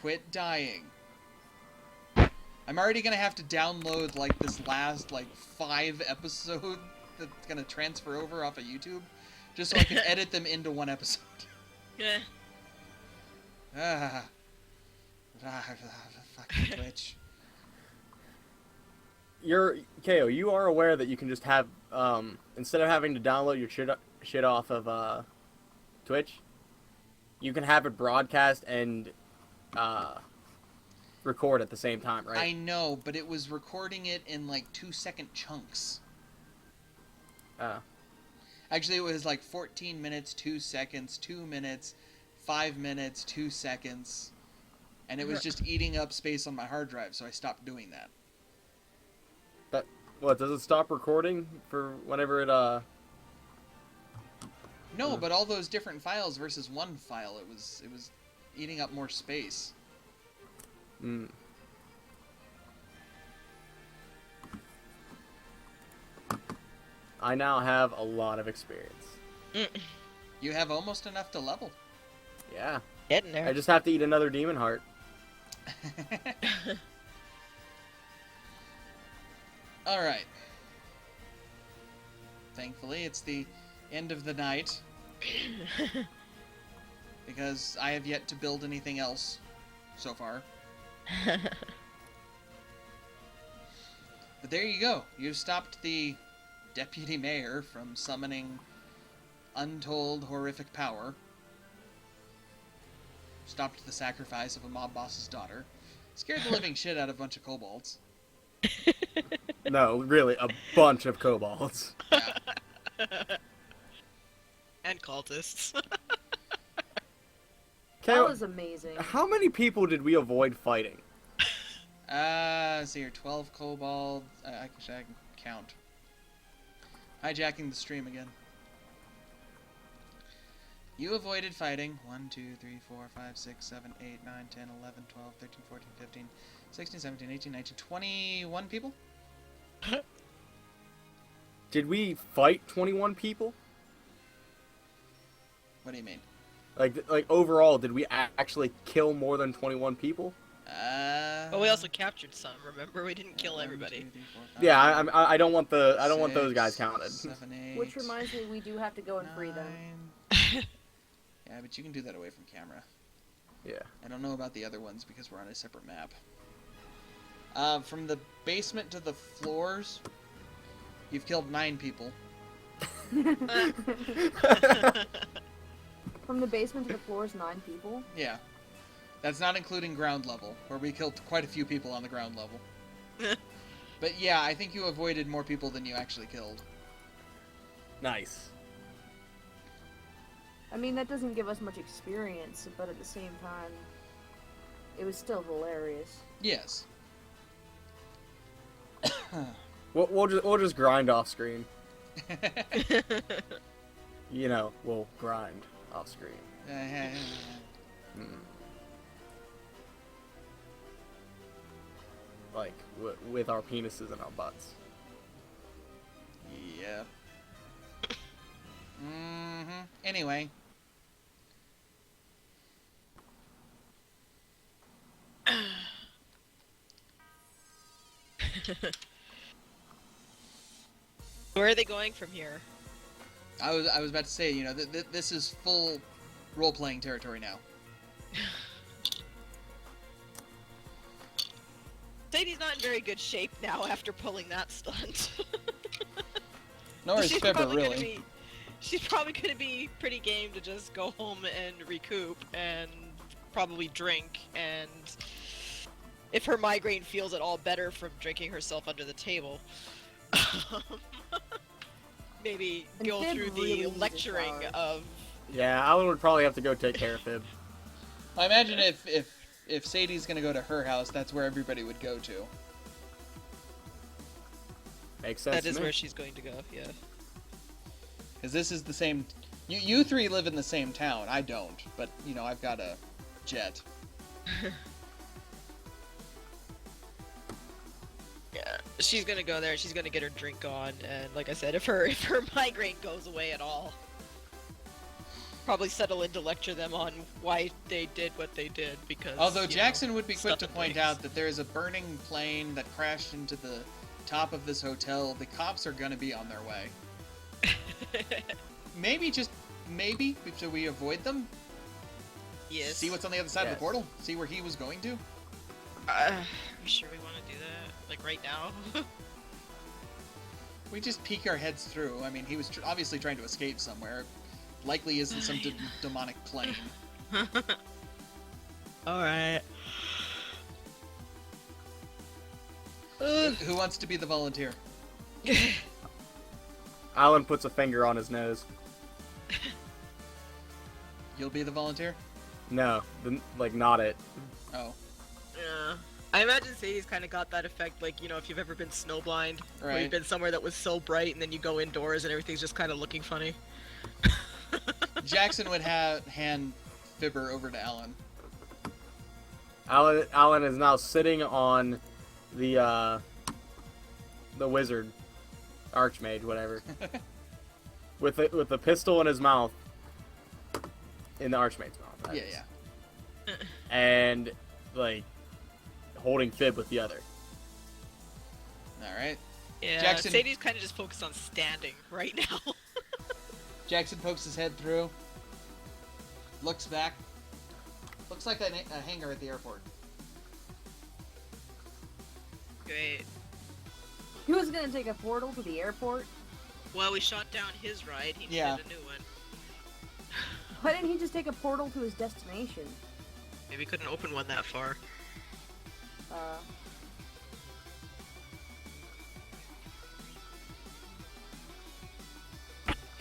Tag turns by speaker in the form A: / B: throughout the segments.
A: Quit dying. I'm already gonna have to download, like, this last, like, 5 episode that's gonna transfer over off of YouTube, just so I can edit them into one episode.
B: Yeah.
A: Fucking Twitch.
C: Keio, you are aware that you can just have, instead of having to download your shit off of, Twitch, you can have it broadcast and, record at the same time, right?
A: I know, but it was recording it in, like, 2-second chunks. Actually, it was, like, 14 minutes, 2 seconds, 2 minutes, 5 minutes, 2 seconds. And it was just eating up space on my hard drive, so I stopped doing that.
C: What, does it stop recording for whenever it,
A: No, but all those different files versus one file, it was eating up more space.
C: I now have a lot of experience.
A: You have almost enough to level.
C: Yeah.
B: Getting there.
C: I just have to eat another demon heart.
A: Alright. Thankfully, it's the end of the night. Because I have yet to build anything else so far. But there you go. You've stopped the deputy mayor from summoning untold horrific power. Stopped the sacrifice of a mob boss's daughter. Scared the living shit out of a bunch of kobolds.
C: No, really, a bunch of kobolds.
A: Yeah.
B: And cultists.
D: That was amazing.
C: How many people did we avoid fighting?
A: Let's see here, 12 kobolds. I can count. Hijacking the stream again. You avoided fighting 1, 2, 3, 4, 5, 6, 7, 8, 9, 10, 11, 12, 13, 14, 15, 16, 17, 18, 19, 21 people?
C: Did we fight 21 people?
A: What do you mean?
C: Like overall, did we actually kill more than 21 people?
B: But we also captured some. Remember, we didn't kill everybody.
A: 1, 2, 3, 4, 5,
C: Yeah, I don't want want those
A: 6,
C: guys counted.
A: 7, 8,
D: Which reminds me, we do have to go and free them.
A: 9. Yeah, but you can do that away from camera.
C: Yeah.
A: I don't know about the other ones because we're on a separate map. From the basement to the floors, you've killed 9 people.
D: From the basement to the floors, 9 people?
A: Yeah. That's not including ground level, where we killed quite a few people on the ground level. But yeah, I think you avoided more people than you actually killed.
C: Nice.
D: I mean, that doesn't give us much experience, but at the same time, it was still hilarious.
A: Yes.
C: We'll just grind off screen. You know, we'll grind off screen. Like with our penises and our butts.
A: Yeah. Anyway.
B: Where are they going from here?
A: I was about to say, you know, this is full role-playing territory now.
B: Sadie's not in very good shape now after pulling that stunt.
A: Nor is Fibber,
B: probably
A: really.
B: She's probably gonna be pretty game to just go home and recoup and probably drink, and if her migraine feels at all better from drinking herself under the table, maybe
D: And
B: go
D: Fib
B: through
D: really
B: the
D: needs a
B: lecturing
D: shower.
B: of...
C: Yeah, Alan would probably have to go take care of Fib.
A: I imagine if Sadie's gonna go to her house, that's where everybody would go to.
C: Makes sense.
B: That is
C: to me.
B: where she's going to go, yeah.
A: Because this is the same... You three live in the same town. I don't. But, you know, I've got a jet.
B: Yeah, she's gonna go there, she's gonna get her drink on, and like I said, if her migraine goes away at all. probably settle in to lecture them on why they did what they did, because...
A: Although
B: you know,
A: Jackson would be quick
B: stuff
A: to
B: and
A: point
B: things.
A: out that there is a burning plane that crashed into the top of this hotel. The cops are going to be on their way. Maybe, should we avoid them?
B: Yes.
A: See what's on the other side of
C: Yes.
A: the portal? See where he was going to?
B: Are you sure we want to do that? Like, right now?
A: We just peek our heads through. I mean, he was obviously trying to escape somewhere. Likely isn't some demonic plane.
B: Alright.
A: Who wants to be the volunteer?
C: Alan puts a finger on his nose.
A: You'll be the volunteer?
C: No, not it.
A: Oh,
B: Yeah. I imagine Sadie's kind of got that effect, like, you know, if you've ever been snowblind, where
A: Right.
B: you've been somewhere that was so bright and then you go indoors and everything's just kind of looking funny.
A: Jackson would hand Fibber over to Alan.
C: Alan is now sitting on the wizard, archmage, whatever, with a pistol in his mouth, in the archmage's mouth. that
A: Yeah,
C: is.
A: yeah.
C: And like holding Fib with the other.
A: All right.
B: Yeah,
A: Jackson-
B: Sadie's kind of just focused on standing right now.
A: Jackson pokes his head through, looks back. Looks like a hangar at the airport.
B: Great.
D: He was gonna take a portal to the airport.
B: Well, we shot down his ride, he
A: Yeah.
B: needed a new one.
D: Why didn't he just take a portal to his destination?
B: Maybe couldn't open one that far.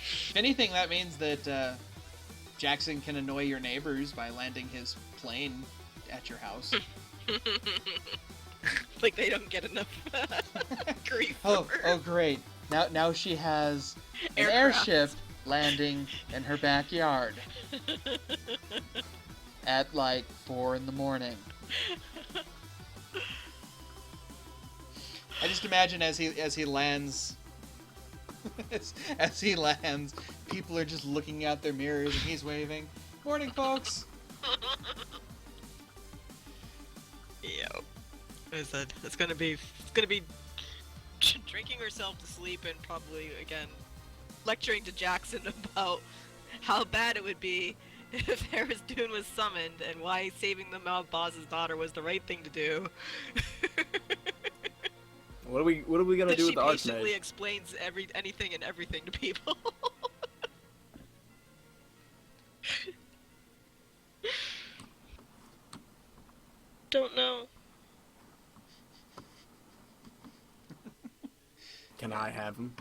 A: If anything, that means that Jackson can annoy your neighbors by landing his plane at your house.
B: Like they don't get enough grief.
A: Oh,
B: for her.
A: oh, great! Now she has an
B: Aircraft.
A: airship landing in her backyard at like 4 in the morning. I just imagine as he lands, as he lands, people are just looking out their mirrors and he's waving. Morning, folks.
B: Yep. It's gonna be drinking herself to sleep and probably again lecturing to Jackson about how bad it would be if Harris Dune was summoned and why saving the mob boss's daughter was the right thing to do.
C: What are we gonna
B: That
C: do
B: she
C: with the
B: patiently
C: archmage?
B: explains anything and everything to people. Don't know.
C: Can I have him?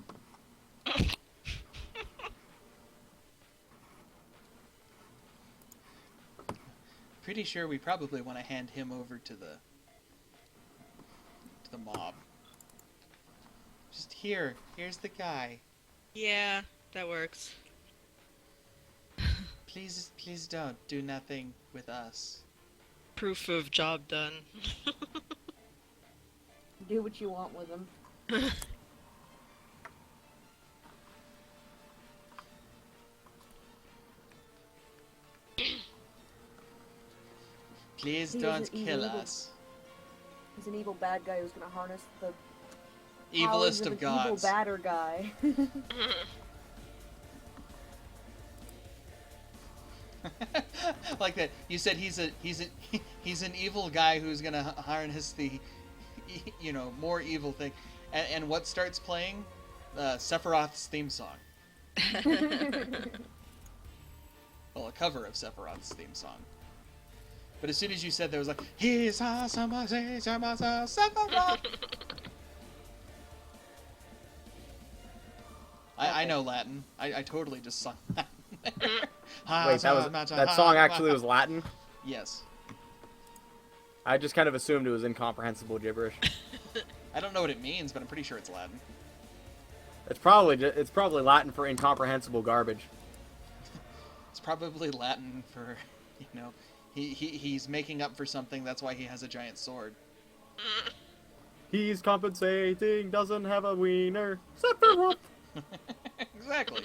A: Pretty sure we probably want to hand him over to the mob. Just here's the guy.
B: Yeah, that works.
A: Please don't do nothing with us.
B: Proof of job done.
D: Do what you want with him.
A: Please
D: He
A: don't
D: is an
A: kill
D: evil-
A: us.
D: He's an evil bad guy who's gonna harness the
A: Evilest
D: powers
A: of
D: an
A: gods.
D: evil badder guy.
A: Like that. You said he's an evil guy who's gonna harness the, more evil thing. And what starts playing? Sephiroth's theme song. Well, a cover of Sephiroth's theme song. But as soon as you said there was like, he's awesome, Sephiroth. I know Latin. I totally just sung that.
C: Wait, that song actually was Latin?
A: Yes.
C: I just kind of assumed it was incomprehensible gibberish.
A: I don't know what it means, but I'm pretty sure it's Latin.
C: It's probably Latin for incomprehensible garbage.
A: It's probably Latin for, he's making up for something. That's why he has a giant sword.
C: He's compensating, doesn't have a wiener. Sephiroth.
A: Exactly.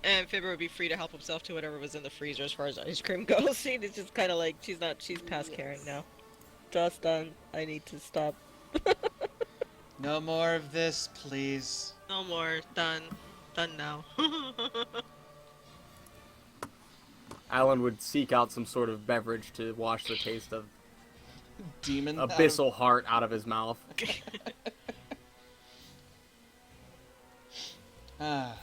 B: And Fibber would be free to help himself to whatever was in the freezer as far as ice cream goes. She's just kind of like, she's past caring now. Just done. I need to stop.
A: No more of this, please.
B: No more. Done. Done now.
C: Alan would seek out some sort of beverage to wash the taste of
A: Demon.
C: abyssal heart out of his mouth.
A: Ah.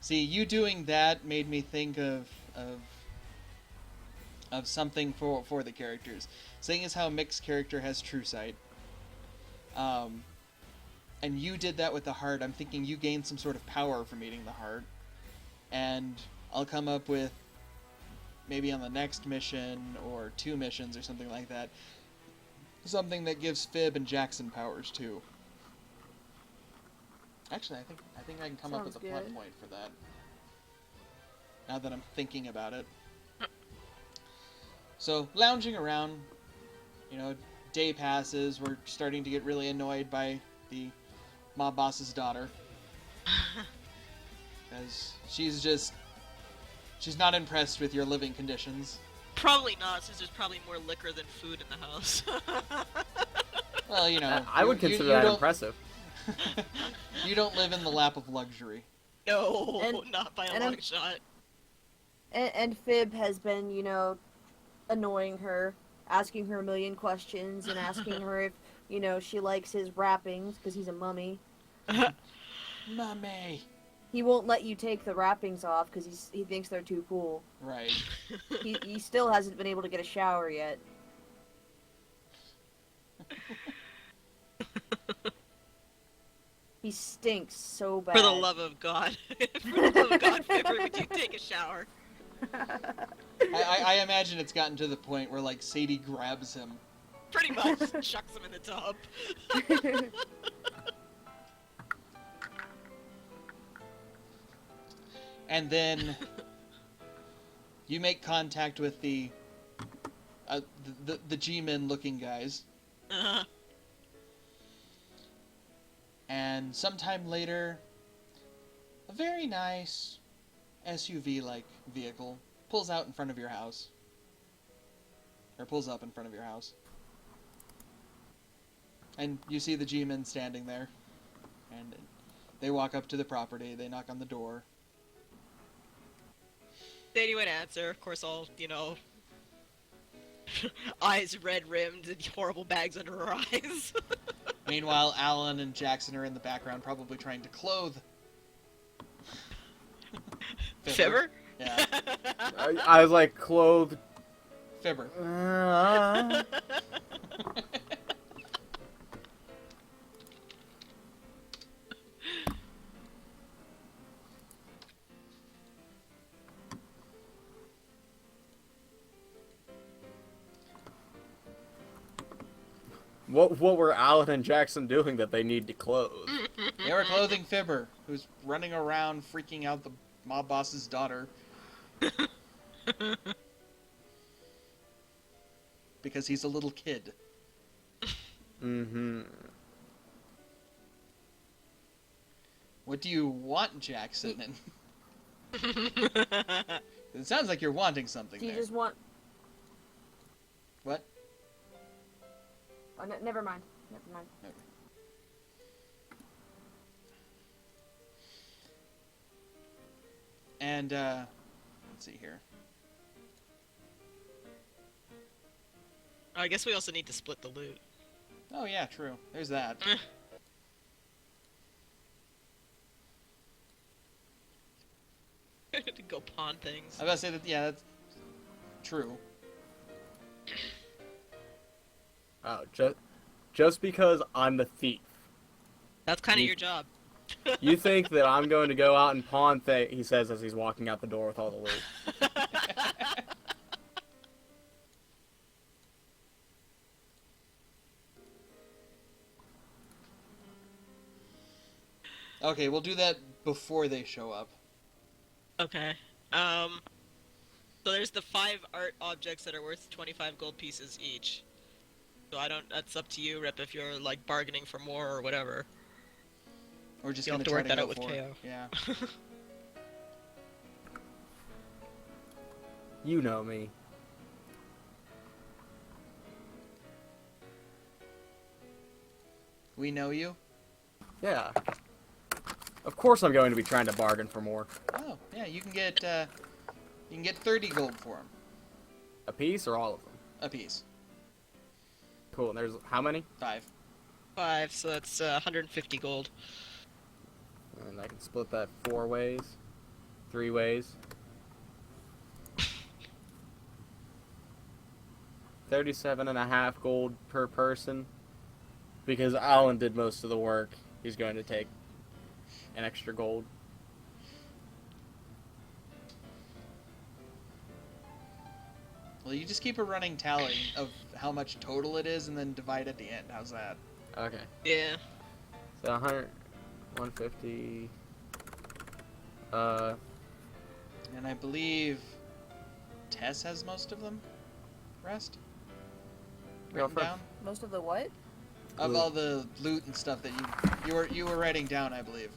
A: See, you doing that made me think of something for the characters. Seeing as how Mick's character has true sight, and you did that with the heart, I'm thinking you gained some sort of power from eating the heart, and I'll come up with, maybe on the next mission or 2 missions or something like that, something that gives Fib and Jackson powers too. Actually, I think I can come up with a plot point for that. Now that I'm thinking about it. So, lounging around, day passes, we're starting to get really annoyed by the mob boss's daughter. Because she's not impressed with your living conditions.
B: Probably not, since there's probably more liquor than food in the house.
A: Well,
C: I would consider that impressive.
A: You don't live in the lap of luxury.
B: No,
D: And-
B: not by a
D: and
B: long
D: I'm-
B: shot.
D: And Fib has been, annoying her, asking her a million questions and asking her if, she likes his wrappings because he's a mummy.
A: Mummy.
D: He won't let you take the wrappings off because he thinks they're too cool.
A: Right.
D: He still hasn't been able to get a shower yet. He stinks so bad.
B: For the love of God. For the love of God, Fibber, would you take a shower?
A: I imagine it's gotten to the point where, like, Sadie grabs him.
B: Pretty much. Chucks him in the tub.
A: And then you make contact with the G-men looking guys.
B: Uh-huh.
A: And sometime later, a very nice SUV-like vehicle pulls out in front of your house. Or pulls up in front of your house. And you see the G-men standing there. And they walk up to the property, they knock on the door.
B: Sadie would answer, of course, all, eyes red-rimmed and horrible bags under her eyes.
A: Meanwhile, Alan and Jackson are in the background probably trying to clothe
B: Fibber?
A: Yeah,
C: I was like, clothed.
A: Fibber.
C: What were Alan and Jackson doing that they need to clothe?
A: They were clothing Fibber, who's running around freaking out the mob boss's daughter. Because he's a little kid.
C: Mm-hmm.
A: What do you want, Jackson? And it sounds like you're wanting something
D: Do you
A: there.
D: just want...
A: What?
D: Oh, never mind. Never mind.
A: Okay. And, let's see here.
B: I guess we also need to split the loot.
A: Oh yeah, true. There's that.
B: To go pawn things.
A: I was about to say that, yeah, that's true.
C: Oh, just because I'm the thief,
B: That's kind of
C: You-
B: your job.
C: you think that I'm going to go out and pawn things? He says as he's walking out the door with all the loot.
A: Okay, we'll do that before they show up.
B: Okay. So there's the 5 art objects that are worth 25 gold pieces each. So that's up to you, Rip, if you're, like, bargaining for more or whatever.
A: We're just
B: You'll
A: gonna
B: have to
A: try
B: work that
A: go
B: out with
A: for it.
B: Keio.
A: Yeah.
C: You know me.
A: We know you.
C: Yeah. Of course I'm going to be trying to bargain for more.
A: Oh, yeah, you can get 30 gold for them.
C: A piece or all of them?
A: A piece.
C: Cool. And there's how many?
A: 5.
B: 5, so that's 150 gold.
C: And I can split that 4 ways. 3 ways. 37.5 gold per person. Because Alan did most of the work, he's going to take an extra gold.
A: Well, you just keep a running tally of how much total it is and then divide at the end. How's that?
C: Okay.
B: Yeah.
C: So 100, 150.
A: And I believe Tess has most of them. Rest?
C: Go
A: Written
C: for it.
A: down?
D: Most of the what?
A: Of
C: Loot.
A: all the loot and stuff that you were writing down, I believe.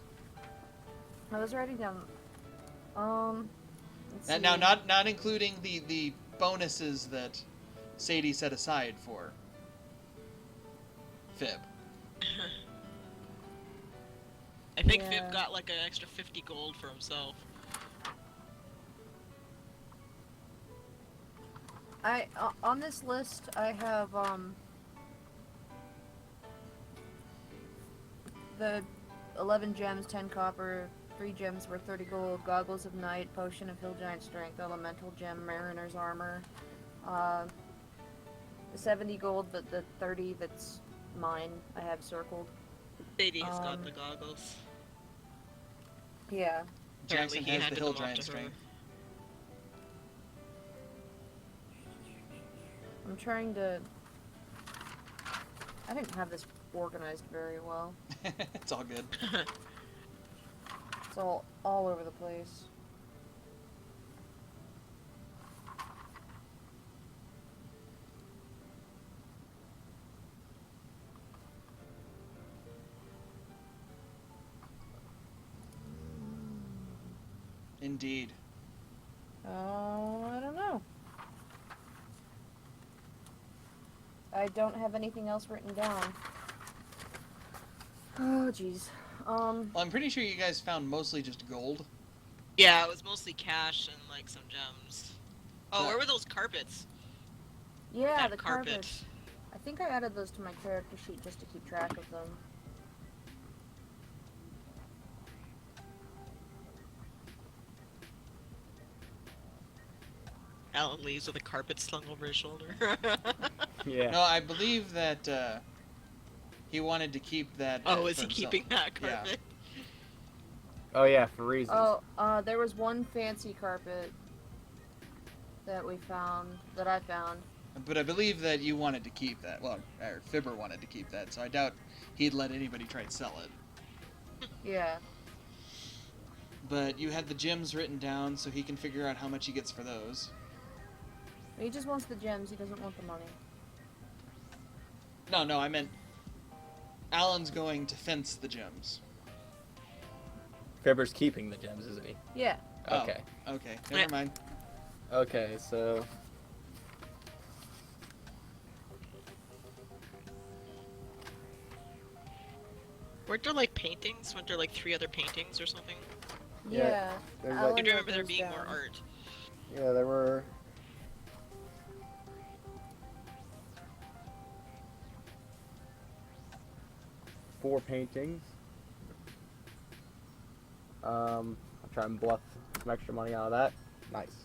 D: I was writing down. Let's
A: And
D: see.
A: now, not including the bonuses that Sadie set aside for Fib.
B: I think
D: Yeah.
B: Fib got like an extra 50 gold for himself.
D: On this list I have the 11 gems, 10 copper, 3 gems worth 30 gold, goggles of night, potion of hill giant strength, elemental gem, mariner's armor, the 70 gold, but the 30 that's mine I have circled.
B: Sadie's got
D: Um,
B: the goggles.
D: Yeah.
B: Apparently
A: Jackson
B: he
A: has the
B: handed
A: hill
B: them off
A: giant
B: to her.
A: strength.
D: I'm trying to... I didn't have this organized very well.
A: It's all good.
D: It's all over the place.
A: Indeed.
D: Oh, I don't know. I don't have anything else written down. Oh, jeez.
A: Well, I'm pretty sure you guys found mostly just gold.
B: Yeah, it was mostly cash and like some gems. Oh,
A: Yeah.
B: where were those carpets?
D: Yeah,
B: That
D: the
B: carpet.
D: carpets. I think I added those to my character sheet just to keep track of them.
B: Alan leaves with a carpet slung over his shoulder.
C: Yeah.
A: No, I believe that he wanted to keep that.
B: Oh, is
A: for
B: he
A: himself.
B: keeping that
A: Yeah.
B: carpet?
C: Oh yeah, for reasons.
D: Oh, there was one fancy carpet that I found.
A: But I believe that you wanted to keep that. Well, or Fibber wanted to keep that, so I doubt he'd let anybody try to sell it.
D: Yeah.
A: But you had the gems written down, so he can figure out how much he gets for those.
D: He just wants the gems, he doesn't want the money.
A: No, I meant Alan's going to fence the gems.
C: Fibber's keeping the gems, isn't he?
D: Yeah.
A: Oh,
C: Okay.
A: Okay, never mind.
C: Okay, so
B: Weren't there like paintings? Weren't there like 3 other paintings or something?
C: Yeah,
D: Yeah.
C: there's
B: I
D: Alan
B: do remember
D: wrote
B: there
D: those
B: being more
D: down.
B: art.
C: yeah, there were 4 paintings. I'll try and bluff some extra money out of that. Nice.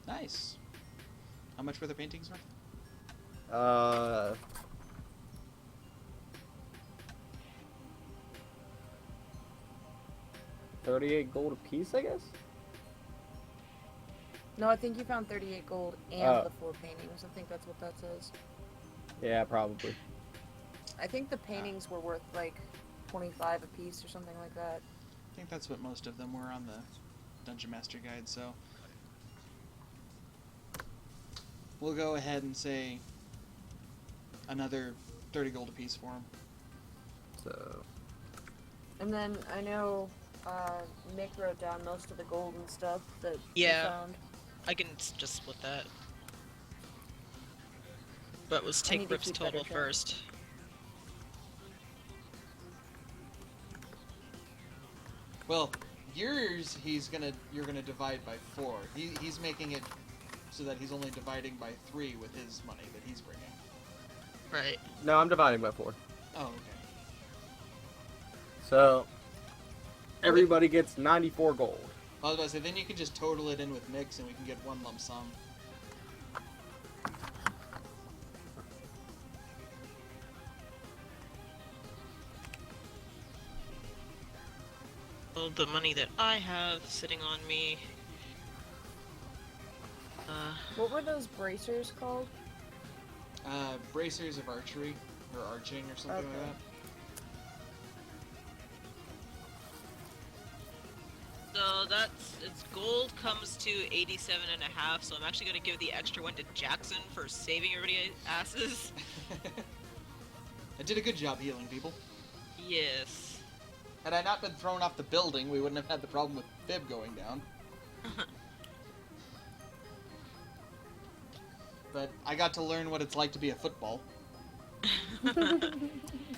A: Nice. How much were the paintings worth?
C: 38 gold a piece, I guess?
D: No, I think you found 38 gold and
C: Oh.
D: the 4 paintings. I think that's what that says.
C: Yeah, probably.
D: I think the paintings were worth like 25 a piece or something like that.
A: I think that's what most of them were on the Dungeon Master Guide, so... We'll go ahead and say another 30 gold apiece for him.
C: So,
D: And then I know Mick wrote down most of the gold and stuff that
B: Yeah.
D: we found.
B: I can just split that. But let's
D: I need
B: take
D: to
B: Rip's
D: keep
B: total
D: better track.
B: first.
A: Well, yours you're gonna divide by 4. He's making it so that he's only dividing by 3 with his money that he's bringing.
B: Right.
C: No, I'm dividing by 4.
A: Oh, okay.
C: So everybody gets 94 gold.
A: I was about to say, then you can just total it in with Mix and we can get one lump sum.
B: Well, the money that I have sitting on me.
D: What were those bracers called?
A: Bracers of archery, or arching, or something like
D: Okay.
A: that.
B: So its gold comes to 87.5, so I'm actually going to give the extra one to Jackson for saving everybody's asses.
A: I did a good job healing people.
B: Yes.
A: Had I not been thrown off the building, we wouldn't have had the problem with Fib going down. But I got to learn what it's like to be a football.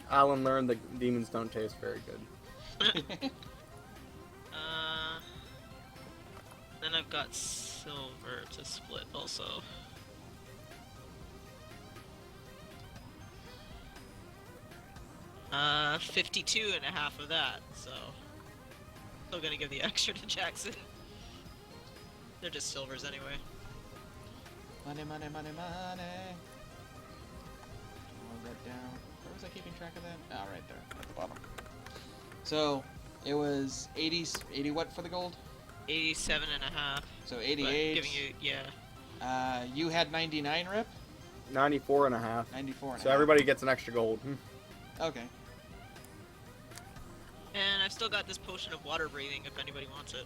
C: Alan learned that demons don't taste very good.
B: Then I've got silver to split also. Uh, 52.5 of that, so still gonna give the extra to Jackson. They're just silvers anyway.
A: Money, money, money, money. Hold that down. Where was I keeping track of that? Ah, right there, at the bottom. So, it was 80 what for the gold?
B: 87.5.
A: So
B: But
A: 88.
B: giving you, yeah.
A: You had 99, Rip?
C: 94 and a half.
A: 94 and
C: So
A: a half.
C: everybody gets an extra gold.
A: Okay.
B: And I've still got this potion of water breathing if anybody wants it.